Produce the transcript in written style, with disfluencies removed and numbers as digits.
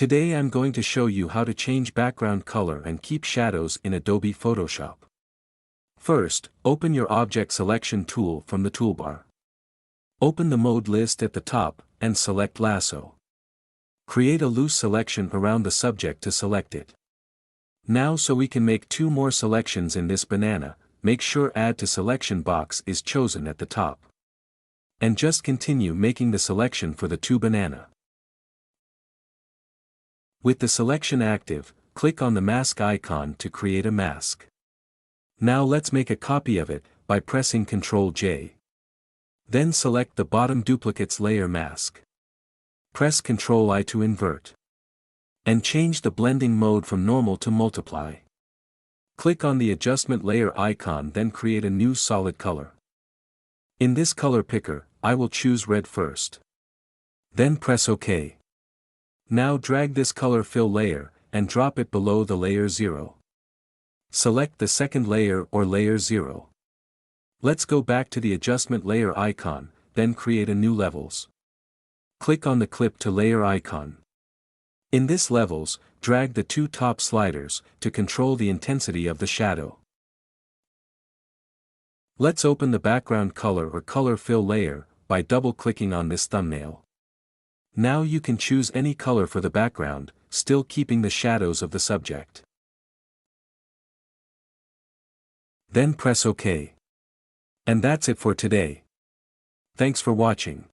Today I'm going to show you how to change background color and keep shadows in Adobe Photoshop. First, open your Object Selection tool from the toolbar. Open the mode list at the top, and select Lasso. Create a loose selection around the subject to select it. Now so we can make two more selections in this banana, make sure Add to Selection box is chosen at the top. And just continue making the selection for the two banana. With the selection active, click on the mask icon to create a mask. Now let's make a copy of it, by pressing Ctrl J. Then select the bottom duplicates layer mask. Press Ctrl I to invert. And change the blending mode from normal to multiply. Click on the adjustment layer icon, then create a new solid color. In this color picker, I will choose red first. Then press OK. Now drag this color fill layer, and drop it below the layer 0. Select the second layer or layer 0. Let's go back to the adjustment layer icon, then create a new levels. Click on the clip to layer icon. In this levels, drag the two top sliders, to control the intensity of the shadow. Let's open the background color or color fill layer, by double-clicking on this thumbnail. Now you can choose any color for the background, still keeping the shadows of the subject. Then press OK. And that's it for today. Thanks for watching.